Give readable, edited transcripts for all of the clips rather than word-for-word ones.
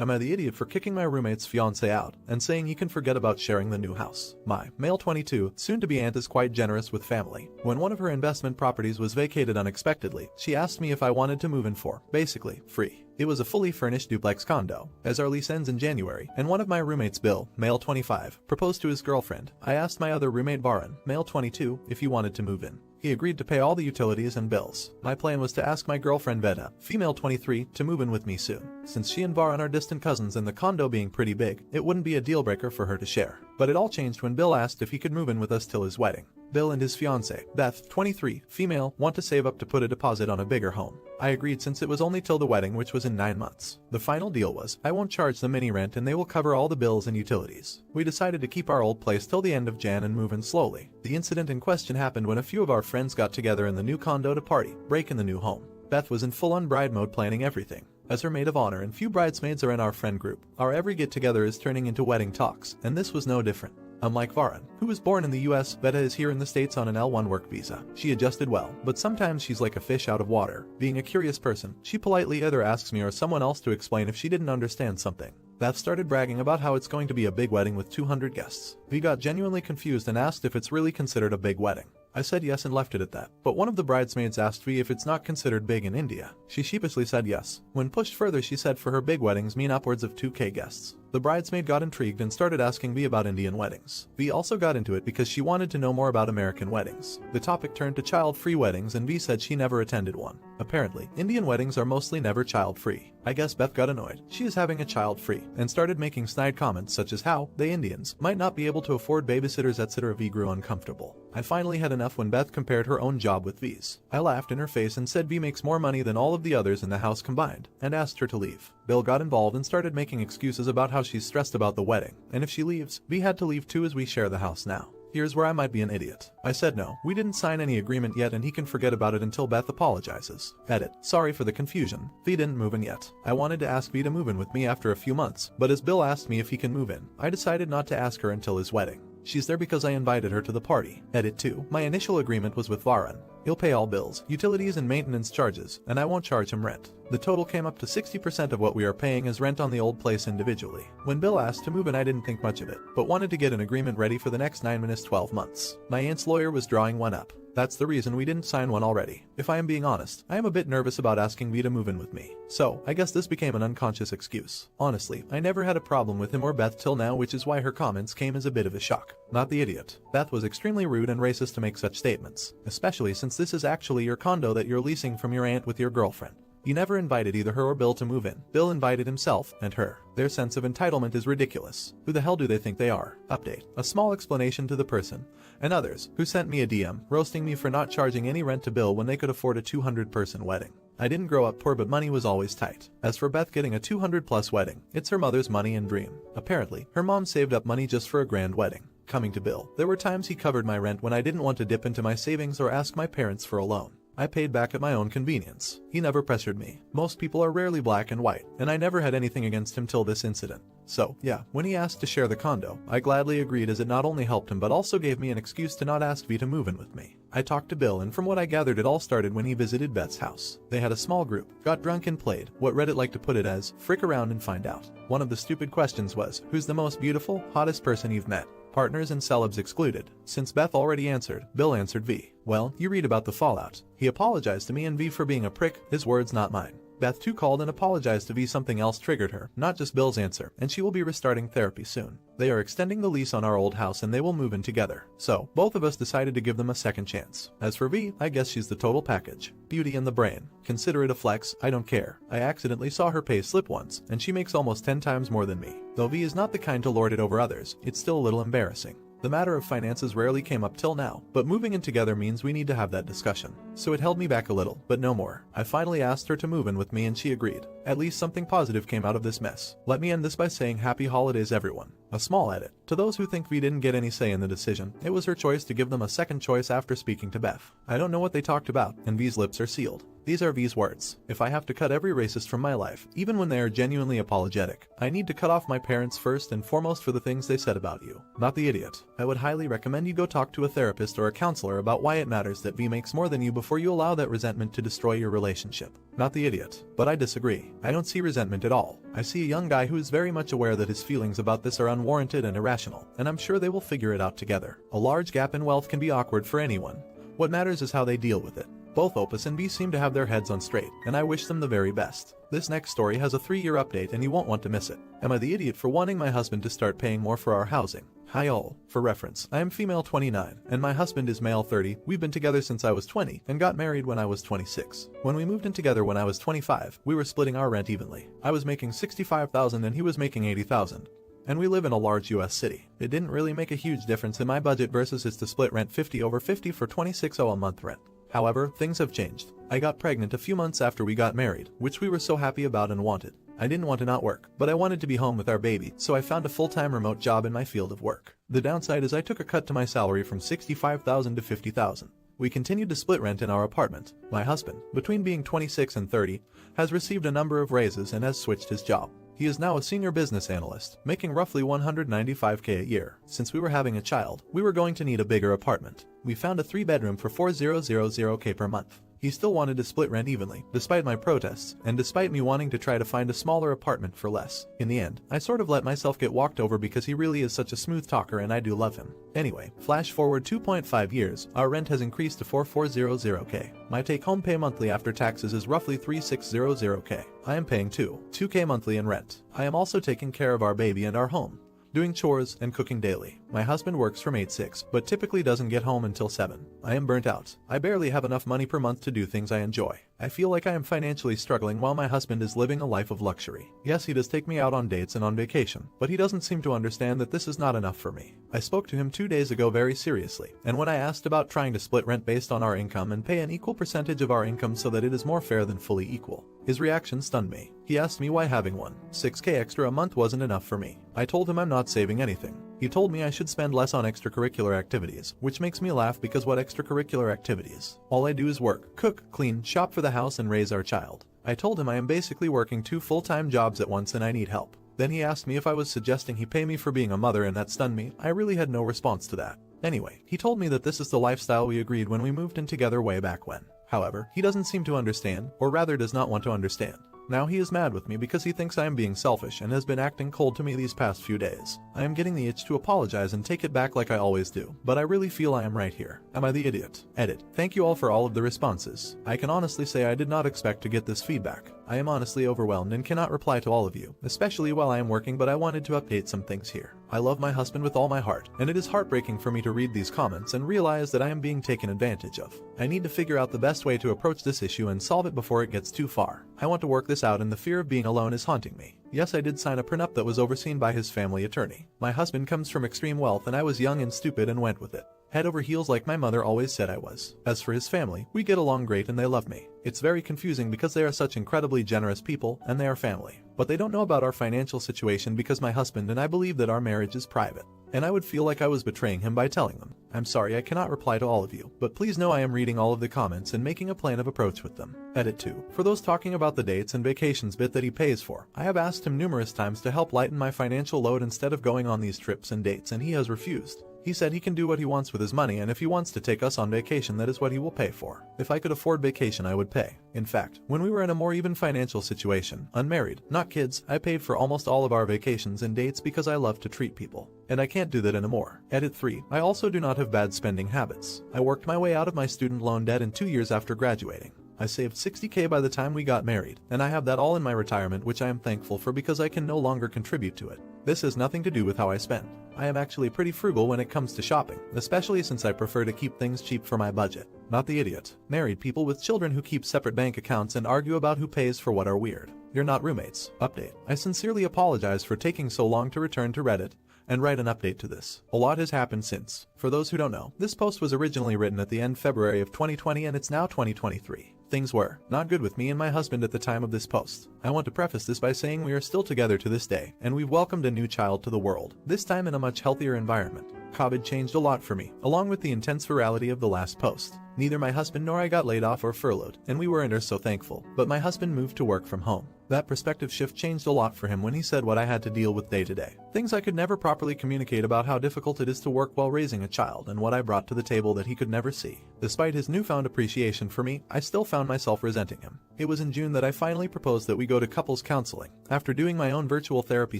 Am I the idiot for kicking my roommate's fiancé out and saying he can forget about sharing the new house? My male 22, soon-to-be aunt is quite generous with family. When one of her investment properties was vacated unexpectedly, she asked me if I wanted to move in for, basically, free. It was a fully furnished duplex condo. As our lease ends in January, and one of my roommates, Bill, male 25, proposed to his girlfriend, I asked my other roommate, Varun, male 22, if he wanted to move in. He agreed to pay all the utilities and bills. My plan was to ask my girlfriend Veda, female 23, to move in with me soon. Since she and Varun are distant cousins and the condo being pretty big, it wouldn't be a deal breaker for her to share. But it all changed when Bill asked if he could move in with us till his wedding. Bill and his fiancée, Beth, 23, female, want to save up to put a deposit on a bigger home. I agreed since it was only till the wedding, which was in 9 months. The final deal was, I won't charge them any rent and they will cover all the bills and utilities. We decided to keep our old place till the end of Jan and move in slowly. The incident in question happened when a few of our friends got together in the new condo to party, break in the new home. Beth was in full-on bride mode, planning everything. As her maid of honor and few bridesmaids are in our friend group, our every get-together is turning into wedding talks, and this was no different. Unlike Varun, who was born in the US, Veda is here in the States on an L1 work visa. She adjusted well, but sometimes she's like a fish out of water. Being a curious person, she politely either asks me or someone else to explain if she didn't understand something. Beth started bragging about how it's going to be a big wedding with 200 guests. We got genuinely confused and asked if it's really considered a big wedding. I said yes and left it at that. But one of the bridesmaids asked V if it's not considered big in India. She sheepishly said yes. When pushed further, she said for her big weddings mean upwards of 2K guests. The bridesmaid got intrigued and started asking V about Indian weddings. V also got into it because she wanted to know more about American weddings. The topic turned to child-free weddings and V said she never attended one. Apparently, Indian weddings are mostly never child-free. I guess Beth got annoyed. She is having a child-free and started making snide comments such as how they Indians might not be able to afford babysitters, etc. V grew uncomfortable. I finally had enough when Beth compared her own job with V's. I laughed in her face and said V makes more money than all of the others in the house combined, and asked her to leave. Bill got involved and started making excuses about how she's stressed about the wedding, and if she leaves, V had to leave too as we share the house now. Here's where I might be an idiot. I said no, we didn't sign any agreement yet and he can forget about it until Beth apologizes. Edit. Sorry for the confusion. V didn't move in yet. I wanted to ask V to move in with me after a few months, but as Bill asked me if he can move in, I decided not to ask her until his wedding. She's there because I invited her to the party. Edit 2. My initial agreement was with Varun. He'll pay all bills, utilities and maintenance charges, and I won't charge him rent. The total came up to 60% of what we are paying as rent on the old place individually. When Bill asked to move in, I didn't think much of it, but wanted to get an agreement ready for the next 9-12 months. My aunt's lawyer was drawing one up. That's the reason we didn't sign one already. If I am being honest, I am a bit nervous about asking V to move in with me. So, I guess this became an unconscious excuse. Honestly, I never had a problem with him or Beth till now, which is why her comments came as a bit of a shock. Not the idiot. Beth was extremely rude and racist to make such statements, especially since this is actually your condo that you're leasing from your aunt with your girlfriend. You never invited either her or Bill to move in. Bill invited himself and her. Their sense of entitlement is ridiculous. Who the hell do they think they are? Update. A small explanation to the person and others who sent me a DM roasting me for not charging any rent to Bill when they could afford a 200-person wedding. I didn't grow up poor, but money was always tight. As for Beth getting a 200+ wedding, it's her mother's money and dream. Apparently, her mom saved up money just for a grand wedding. Coming to Bill, there were times he covered my rent when I didn't want to dip into my savings or ask my parents for a loan. I paid back at my own convenience. He never pressured me. Most people are rarely black and white, and I never had anything against him till this incident. So, yeah, when he asked to share the condo, I gladly agreed as it not only helped him but also gave me an excuse to not ask V to move in with me. I talked to Bill, and from what I gathered, it all started when he visited Beth's house. They had a small group, got drunk and played what Reddit liked to put it as, frick around and find out. One of the stupid questions was, who's the most beautiful, hottest person you've met? Partners and celebs excluded. Since Beth already answered, Bill answered V. Well, you read about the fallout. He apologized to me and V for being a prick, his words not mine. Beth too called and apologized to V. Something else triggered her, not just Bill's answer, and she will be restarting therapy soon. They are extending the lease on our old house and they will move in together. So, both of us decided to give them a second chance. As for V, I guess she's the total package. Beauty and the brain. Consider it a flex, I don't care. I accidentally saw her pay slip once, and she makes almost 10 times more than me. Though V is not the kind to lord it over others, it's still a little embarrassing. The matter of finances rarely came up till now, but moving in together means we need to have that discussion. So it held me back a little, but no more. I finally asked her to move in with me and she agreed. At least something positive came out of this mess. Let me end this by saying happy holidays everyone. A small edit. To those who think V didn't get any say in the decision, it was her choice to give them a second choice after speaking to Beth. I don't know what they talked about, and V's lips are sealed. These are V's words. If I have to cut every racist from my life, even when they are genuinely apologetic, I need to cut off my parents first and foremost for the things they said about you. Not the idiot. I would highly recommend you go talk to a therapist or a counselor about why it matters that V makes more than you before you allow that resentment to destroy your relationship. Not the idiot. But I disagree. I don't see resentment at all. I see a young guy who is very much aware that his feelings about this are unwarranted and irrational, and I'm sure they will figure it out together. A large gap in wealth can be awkward for anyone. What matters is how they deal with it. Both Opus and B seem to have their heads on straight, and I wish them the very best. This next story has a 3-year update and you won't want to miss it. Am I the idiot for wanting my husband to start paying more for our housing? Hi all. For reference, I am female 29, and my husband is male 30. We've been together since I was 20, and got married when I was 26. When we moved in together when I was 25, we were splitting our rent evenly. I was making $65,000 and he was making $80,000. And we live in a large US city. It didn't really make a huge difference in my budget versus his to split rent 50/50 for $26,000 a month rent. However, things have changed. I got pregnant a few months after we got married, which we were so happy about and wanted. I didn't want to not work, but I wanted to be home with our baby, so I found a full-time remote job in my field of work. The downside is I took a cut to my salary from $65,000 to $50,000. We continued to split rent in our apartment. My husband, between being 26 and 30, has received a number of raises and has switched his job. He is now a senior business analyst, making roughly $195K a year. Since we were having a child, we were going to need a bigger apartment. We found a 3-bedroom for $4,000K per month. He still wanted to split rent evenly, despite my protests, and despite me wanting to try to find a smaller apartment for less. In the end, I sort of let myself get walked over because he really is such a smooth talker and I do love him. Anyway, flash forward 2.5 years, our rent has increased to $4,400K. My take-home pay monthly after taxes is roughly $3,600K. I am paying $2K monthly in rent. I am also taking care of our baby and our home, doing chores and cooking daily. My husband works from 8-6, but typically doesn't get home until 7. I am burnt out. I barely have enough money per month to do things I enjoy. I feel like I am financially struggling while my husband is living a life of luxury. Yes, he does take me out on dates and on vacation, but he doesn't seem to understand that this is not enough for me. I spoke to him 2 days ago very seriously, and when I asked about trying to split rent based on our income and pay an equal percentage of our income so that it is more fair than fully equal, his reaction stunned me. He asked me why having $6K extra a month wasn't enough for me. I told him I'm not saving anything. He told me I should spend less on extracurricular activities, which makes me laugh because what extracurricular activities? All I do is work, cook, clean, shop for the house and raise our child. I told him I am basically working 2 full-time jobs at once and I need help. Then he asked me if I was suggesting he pay me for being a mother, and that stunned me. I really had no response to that. Anyway, he told me that this is the lifestyle we agreed when we moved in together way back when. However, he doesn't seem to understand, or rather does not want to understand. Now he is mad with me because he thinks I am being selfish and has been acting cold to me these past few days. I am getting the itch to apologize and take it back like I always do, but I really feel I am right here. Am I the idiot? Edit. Thank you all for all of the responses. I can honestly say I did not expect to get this feedback. I am honestly overwhelmed and cannot reply to all of you, especially while I am working, but I wanted to update some things here. I love my husband with all my heart, and it is heartbreaking for me to read these comments and realize that I am being taken advantage of. I need to figure out the best way to approach this issue and solve it before it gets too far. I want to work this out and the fear of being alone is haunting me. Yes, I did sign a prenup that was overseen by his family attorney. My husband comes from extreme wealth and I was young and stupid and went with it. Head over heels like my mother always said I was. As for his family, we get along great and they love me. It's very confusing because they are such incredibly generous people and they are family. But they don't know about our financial situation because my husband and I believe that our marriage is private. And I would feel like I was betraying him by telling them. I'm sorry I cannot reply to all of you, but please know I am reading all of the comments and making a plan of approach with them. Edit 2. For those talking about the dates and vacations bit that he pays for, I have asked him numerous times to help lighten my financial load instead of going on these trips and dates, and he has refused. He said he can do what he wants with his money, and if he wants to take us on vacation, that is what he will pay for. If I could afford vacation, I would pay. In fact, when we were in a more even financial situation, unmarried, not kids, I paid for almost all of our vacations and dates because I love to treat people. And I can't do that anymore. Edit 3. I also do not have bad spending habits. I worked my way out of my student loan debt in 2 years after graduating. I saved $60K by the time we got married, and I have that all in my retirement, which I am thankful for because I can no longer contribute to it. This has nothing to do with how I spend. I am actually pretty frugal when it comes to shopping, especially since I prefer to keep things cheap for my budget. Not the idiot. Married people with children who keep separate bank accounts and argue about who pays for what are weird. You're not roommates. Update. I sincerely apologize for taking so long to return to Reddit and write an update to this. A lot has happened since. For those who don't know, this post was originally written at the end February of 2020 and it's now 2023. Things were not good with me and my husband at the time of this post. I want to preface this by saying we are still together to this day, and we've welcomed a new child to the world, this time in a much healthier environment. COVID changed a lot for me, along with the intense virality of the last post. Neither my husband nor I got laid off or furloughed, and we weren't so thankful, but my husband moved to work from home. That perspective shift changed a lot for him when he said what I had to deal with day to day. Things I could never properly communicate about how difficult it is to work while raising a child and what I brought to the table that he could never see. Despite his newfound appreciation for me, I still found myself resenting him. It was in June that I finally proposed that we go to couples counseling, after doing my own virtual therapy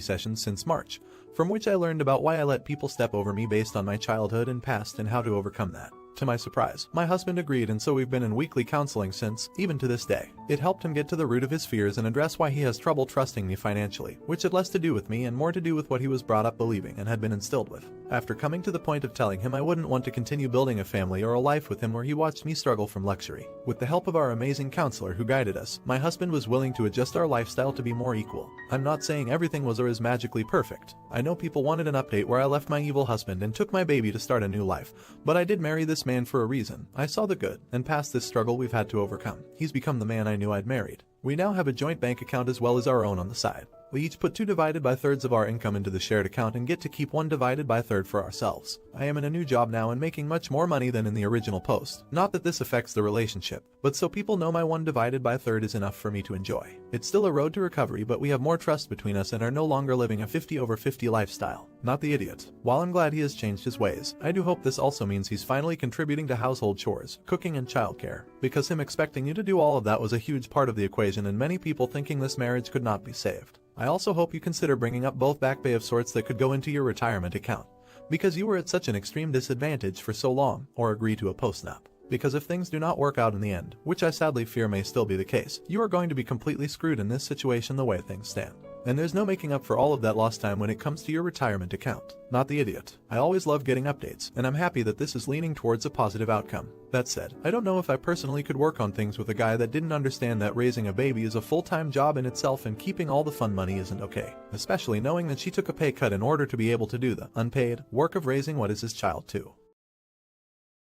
sessions since March, from which I learned about why I let people step over me based on my childhood and past and how to overcome that. To my surprise, my husband agreed, and so we've been in weekly counseling since, even to this day. It helped him get to the root of his fears and address why he has trouble trusting me financially, which had less to do with me and more to do with what he was brought up believing and had been instilled with. After coming to the point of telling him I wouldn't want to continue building a family or a life with him where he watched me struggle from luxury, with the help of our amazing counselor who guided us, my husband was willing to adjust our lifestyle to be more equal. I'm not saying everything was or is magically perfect. I know people wanted an update where I left my evil husband and took my baby to start a new life, but I did marry this man for a reason. I saw the good, and past this struggle we've had to overcome. He's become the man I knew I'd married. We now have a joint bank account as well as our own on the side. We each put 2 divided by thirds of our income into the shared account and get to keep 1 divided by third for ourselves. I am in a new job now and making much more money than in the original post. Not that this affects the relationship, but so people know my 1 divided by third is enough for me to enjoy. It's still a road to recovery, but we have more trust between us and are no longer living a 50/50 lifestyle. Not the idiot. While I'm glad he has changed his ways, I do hope this also means he's finally contributing to household chores, cooking and childcare, because him expecting you to do all of that was a huge part of the equation and many people thinking this marriage could not be saved. I also hope you consider bringing up both back pay of sorts that could go into your retirement account, because you were at such an extreme disadvantage for so long, or agree to a post-nup. Because if things do not work out in the end, which I sadly fear may still be the case, you are going to be completely screwed in this situation the way things stand. And there's no making up for all of that lost time when it comes to your retirement account. Not the idiot. I always love getting updates, and I'm happy that this is leaning towards a positive outcome. That said, I don't know if I personally could work on things with a guy that didn't understand that raising a baby is a full-time job in itself and keeping all the fun money isn't okay. Especially knowing that she took a pay cut in order to be able to do the unpaid work of raising what is his child too.